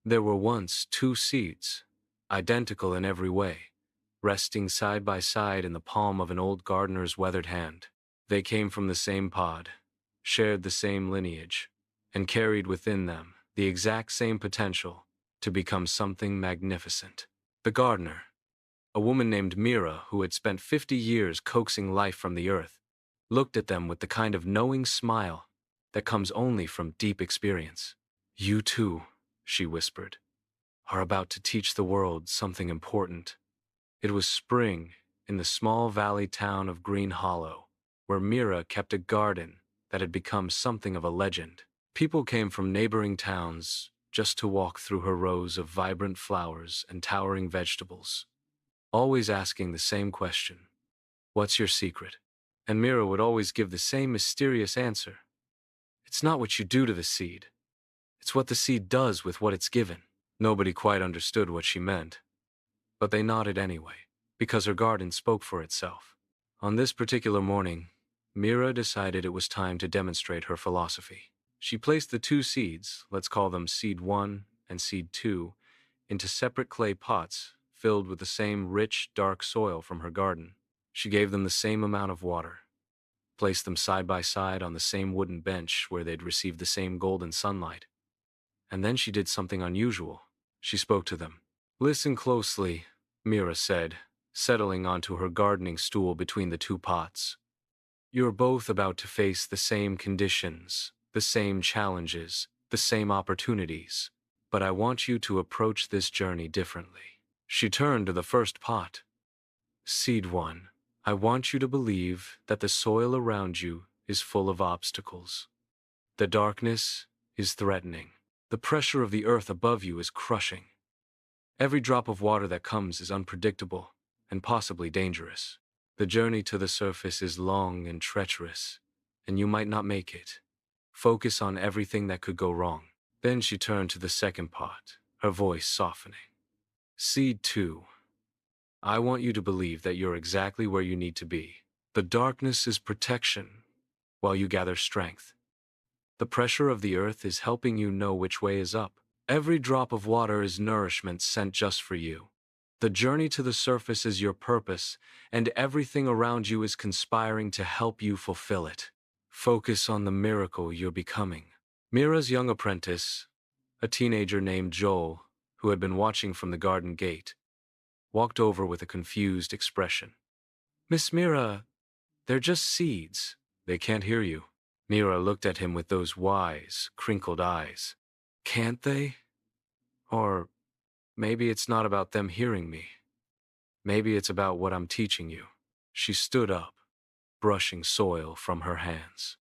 There were once two seeds, identical in every way, resting side by side in the palm of an old gardener's weathered hand. They came from the same pod, shared the same lineage, and carried within them the exact same potential to become something magnificent. The gardener, a woman named Mira who had spent 50 years coaxing life from the earth, looked at them with the kind of knowing smile that comes only from deep experience. "You too," she whispered, "are about to teach the world something important." It was spring in the small valley town of Green Hollow, where Mira kept a garden that had become something of a legend. People came from neighboring towns just to walk through her rows of vibrant flowers and towering vegetables, always asking the same question: "What's your secret?" And Mira would always give the same mysterious answer: "It's not what you do to the seed. It's what the seed does with what it's given." Nobody quite understood what she meant, but they nodded anyway, because her garden spoke for itself. On this particular morning, Mira decided it was time to demonstrate her philosophy. She placed the two seeds, let's call them Seed 1 and Seed 2, into separate clay pots filled with the same rich, dark soil from her garden. She gave them the same amount of water, placed them side by side on the same wooden bench where they'd received the same golden sunlight. And then she did something unusual. She spoke to them. "Listen closely," Mira said, settling onto her gardening stool between the two pots. "You're both about to face the same conditions, the same challenges, the same opportunities. But I want you to approach this journey differently." She turned to the first pot. "Seed 1, I want you to believe that the soil around you is full of obstacles. The darkness is threatening. The pressure of the earth above you is crushing. Every drop of water that comes is unpredictable and possibly dangerous. The journey to the surface is long and treacherous, and you might not make it. Focus on everything that could go wrong." Then she turned to the second pot, her voice softening. "Seed 2, I want you to believe that you're exactly where you need to be. The darkness is protection, while you gather strength. The pressure of the earth is helping you know which way is up. Every drop of water is nourishment sent just for you. The journey to the surface is your purpose, and everything around you is conspiring to help you fulfill it. Focus on the miracle you're becoming." Mira's young apprentice, a teenager named Joel, who had been watching from the garden gate, walked over with a confused expression. "Miss Mira, they're just seeds. They can't hear you." Mira looked at him with those wise, crinkled eyes. "Can't they? Or maybe it's not about them hearing me. Maybe it's about what I'm teaching you." She stood up, brushing soil from her hands.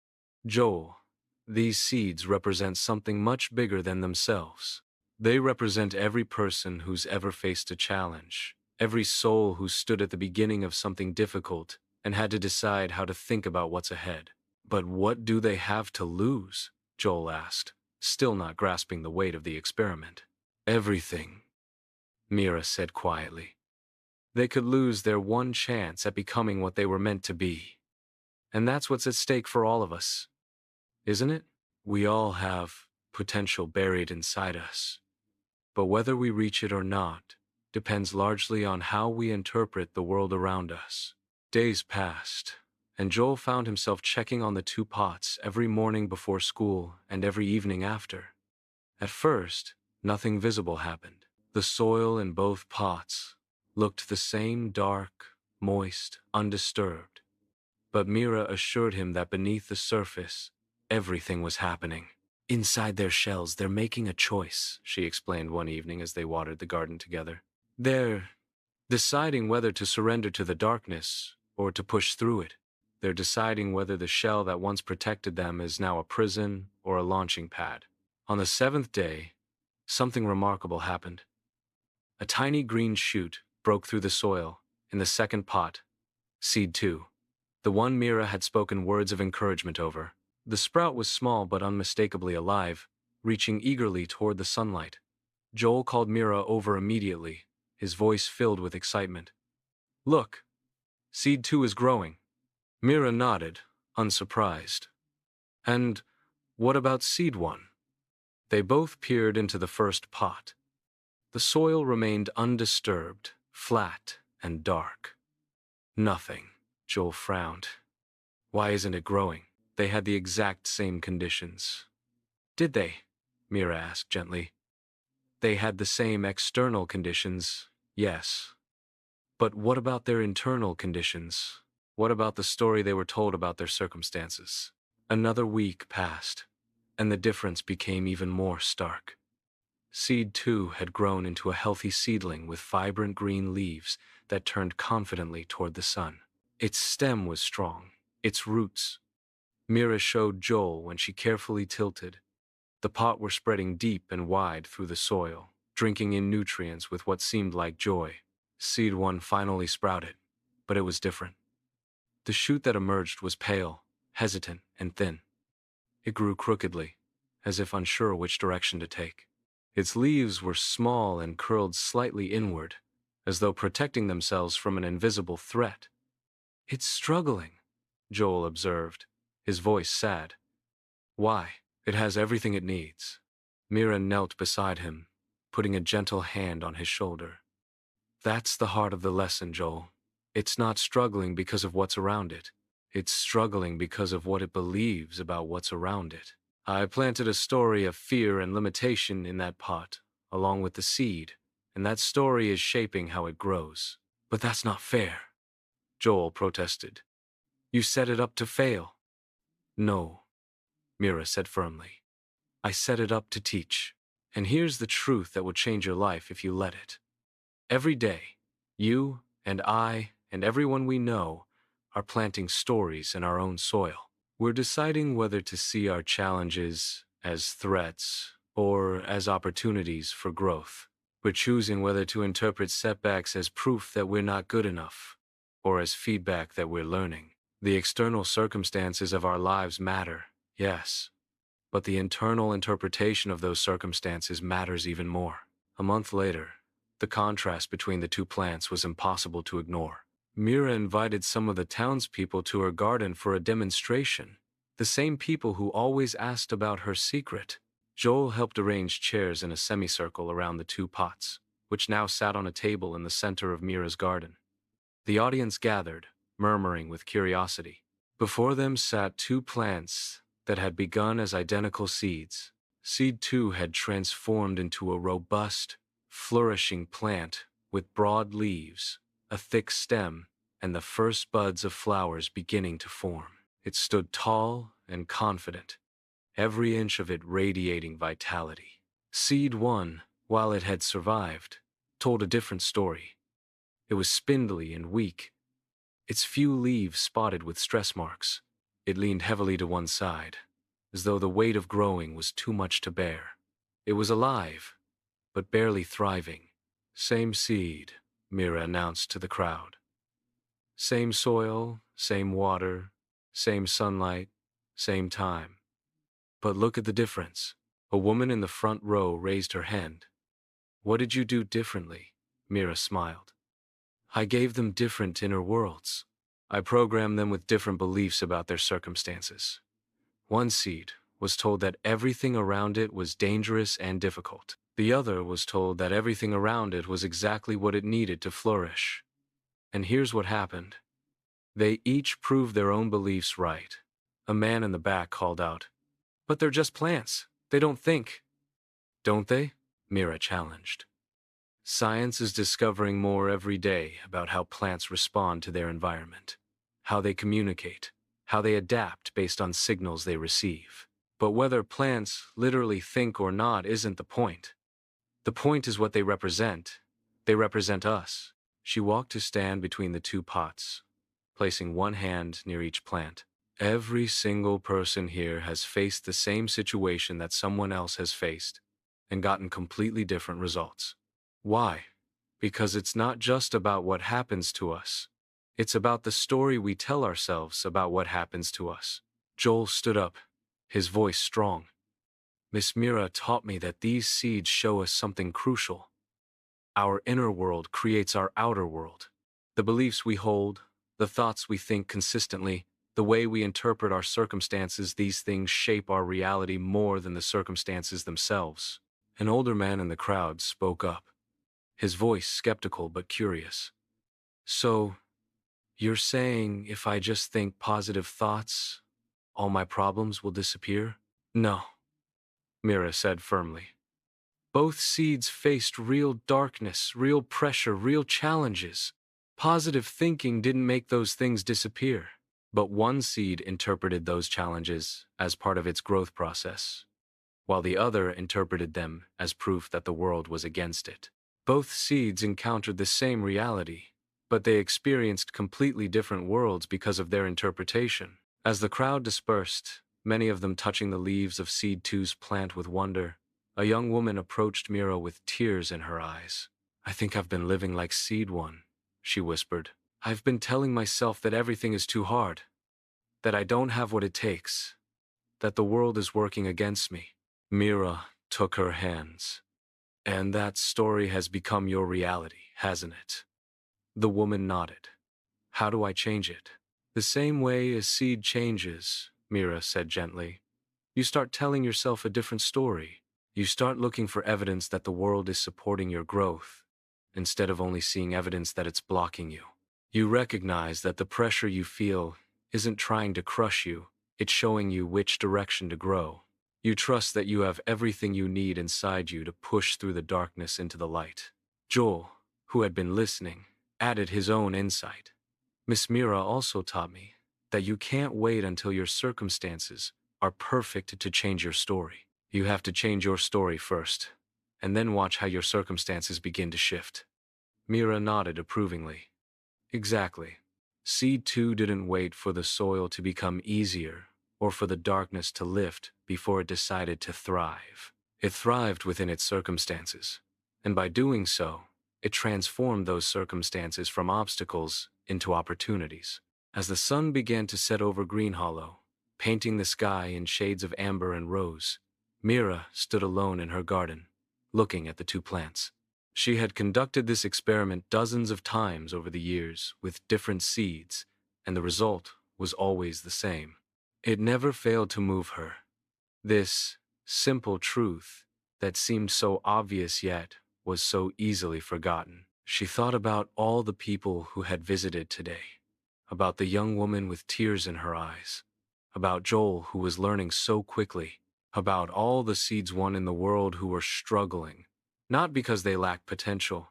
"Joel, these seeds represent something much bigger than themselves. They represent every person who's ever faced a challenge, every soul who stood at the beginning of something difficult and had to decide how to think about what's ahead." "But what do they have to lose?" Joel asked, still not grasping the weight of the experiment. "Everything," Mira said quietly. "They could lose their one chance at becoming what they were meant to be. And that's what's at stake for all of us, isn't it? We all have potential buried inside us, but whether we reach it or not depends largely on how we interpret the world around us." Days passed, and Joel found himself checking on the two pots every morning before school and every evening after. At first, nothing visible happened. The soil in both pots looked the same, dark, moist, undisturbed. But Mira assured him that beneath the surface, everything was happening. "Inside their shells, they're making a choice," she explained one evening as they watered the garden together. "They're deciding whether to surrender to the darkness or to push through it. They're deciding whether the shell that once protected them is now a prison or a launching pad." On the seventh day, something remarkable happened. A tiny green shoot broke through the soil in the second pot, Seed 2, the one Mira had spoken words of encouragement over. The sprout was small but unmistakably alive, reaching eagerly toward the sunlight. Joel called Mira over immediately, his voice filled with excitement. "Look, Seed 2 is growing." Mira nodded, unsurprised. "And what about Seed 1?" They both peered into the first pot. The soil remained undisturbed, flat, and dark. Nothing. Joel frowned. Why isn't it growing? They had the exact same conditions. Did they? Mira asked gently. They had the same external conditions, yes. But what about their internal conditions? What about the story they were told about their circumstances? Another week passed, and the difference became even more stark. Seed 2 had grown into a healthy seedling with vibrant green leaves that turned confidently toward the sun. Its stem was strong, its roots. Mira showed Joel when she carefully tilted. The pot were spreading deep and wide through the soil, drinking in nutrients with what seemed like joy. Seed 1 finally sprouted, but it was different. The shoot that emerged was pale, hesitant, and thin. It grew crookedly, as if unsure which direction to take. Its leaves were small and curled slightly inward, as though protecting themselves from an invisible threat. "It's struggling," Joel observed, his voice sad. "Why? It has everything it needs." Mira knelt beside him, putting a gentle hand on his shoulder. "That's the heart of the lesson, Joel. It's not struggling because of what's around it. It's struggling because of what it believes about what's around it." I planted a story of fear and limitation in that pot, along with the seed, and that story is shaping how it grows. "But that's not fair," Joel protested. "You set it up to fail." "No," Mira said firmly. "I set it up to teach. And here's the truth that will change your life if you let it. Every day, you and I and everyone we know are planting stories in our own soil. We're deciding whether to see our challenges as threats or as opportunities for growth. We're choosing whether to interpret setbacks as proof that we're not good enough or as feedback that we're learning. The external circumstances of our lives matter, yes, but the internal interpretation of those circumstances matters even more." A month later, the contrast between the two plants was impossible to ignore. Mira invited some of the townspeople to her garden for a demonstration, the same people who always asked about her secret. Joel helped arrange chairs in a semicircle around the two pots, which now sat on a table in the center of Mira's garden. The audience gathered, murmuring with curiosity. Before them sat two plants that had begun as identical seeds. Seed 2 had transformed into a robust, flourishing plant with broad leaves, a thick stem, and the first buds of flowers beginning to form. It stood tall and confident, every inch of it radiating vitality. Seed 1, while it had survived, told a different story. It was spindly and weak, its few leaves spotted with stress marks. It leaned heavily to one side, as though the weight of growing was too much to bear. It was alive, but barely thriving. "Same seed," Mira announced to the crowd. "Same soil, same water, same sunlight, same time. But look at the difference." A woman in the front row raised her hand. "What did you do differently?" Mira smiled. "I gave them different inner worlds. I programmed them with different beliefs about their circumstances. One seed was told that everything around it was dangerous and difficult. The other was told that everything around it was exactly what it needed to flourish. And here's what happened. They each proved their own beliefs right." A man in the back called out, "But they're just plants. They don't think." "Don't they?" Mira challenged. "Science is discovering more every day about how plants respond to their environment, how they communicate, how they adapt based on signals they receive. But whether plants literally think or not isn't the point. The point is what they represent. They represent us." She walked to stand between the two pots, placing one hand near each plant. "Every single person here has faced the same situation that someone else has faced and gotten completely different results. Why? Because it's not just about what happens to us. It's about the story we tell ourselves about what happens to us." Joel stood up, his voice strong. "Miss Mira taught me that these seeds show us something crucial. Our inner world creates our outer world. The beliefs we hold, the thoughts we think consistently, The way we interpret our circumstances, these things shape our reality more than the circumstances themselves. An older man in the crowd spoke up, his voice skeptical but curious. So, you're saying if I just think positive thoughts, all my problems will disappear? No, Mira said firmly. Both seeds faced real darkness, real pressure, real challenges. Positive thinking didn't make those things disappear, but one seed interpreted those challenges as part of its growth process, while the other interpreted them as proof that the world was against it. Both seeds encountered the same reality, but they experienced completely different worlds because of their interpretation. As the crowd dispersed, many of them touching the leaves of Seed Two's plant with wonder, a young woman approached Mira with tears in her eyes. I think I've been living like Seed One, she whispered. I've been telling myself that everything is too hard, that I don't have what it takes, that the world is working against me. Mira took her hands. And that story has become your reality, hasn't it? The woman nodded. How do I change it? The same way a seed changes, Mira said gently. You start telling yourself a different story. You start looking for evidence that the world is supporting your growth, instead of only seeing evidence that it's blocking you. You recognize that the pressure you feel isn't trying to crush you, it's showing you which direction to grow. You trust that you have everything you need inside you to push through the darkness into the light. Joel, who had been listening, added his own insight. Miss Mira also taught me that you can't wait until your circumstances are perfect to change your story. You have to change your story first, and then watch how your circumstances begin to shift. Mira nodded approvingly. Exactly. Seed 2 didn't wait for the soil to become easier or for the darkness to lift before it decided to thrive. It thrived within its circumstances, and by doing so, it transformed those circumstances from obstacles into opportunities. As the sun began to set over Green Hollow, painting the sky in shades of amber and rose, Mira stood alone in her garden, looking at the two plants. She had conducted this experiment dozens of times over the years with different seeds, and the result was always the same. It never failed to move her. This simple truth that seemed so obvious yet was so easily forgotten. She thought about all the people who had visited today, about the young woman with tears in her eyes, about Joel who was learning so quickly, about all the seeds won in the world who were struggling, not because they lacked potential,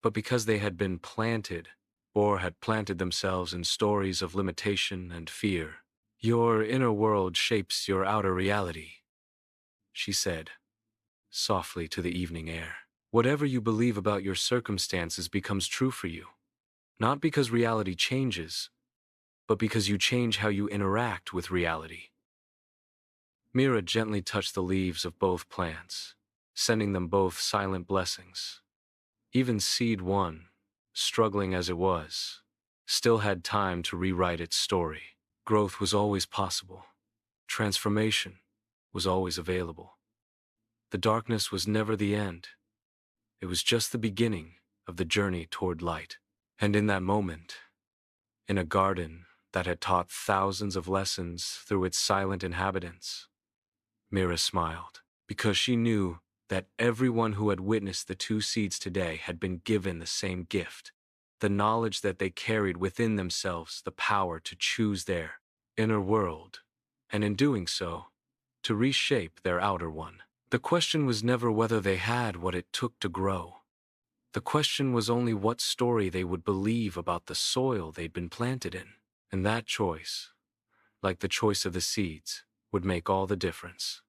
but because they had been planted or had planted themselves in stories of limitation and fear. Your inner world shapes your outer reality, she said, softly to the evening air. Whatever you believe about your circumstances becomes true for you, not because reality changes, but because you change how you interact with reality. Mira gently touched the leaves of both plants, sending them both silent blessings. Even Seed 1, struggling as it was, still had time to rewrite its story. Growth was always possible. Transformation was always available. The darkness was never the end. It was just the beginning of the journey toward light. And in that moment, in a garden that had taught thousands of lessons through its silent inhabitants, Mira smiled, because she knew that everyone who had witnessed the two seeds today had been given the same gift, the knowledge that they carried within themselves the power to choose their inner world, and in doing so, to reshape their outer one. The question was never whether they had what it took to grow. The question was only what story they would believe about the soil they'd been planted in. And that choice, like the choice of the seeds, would make all the difference.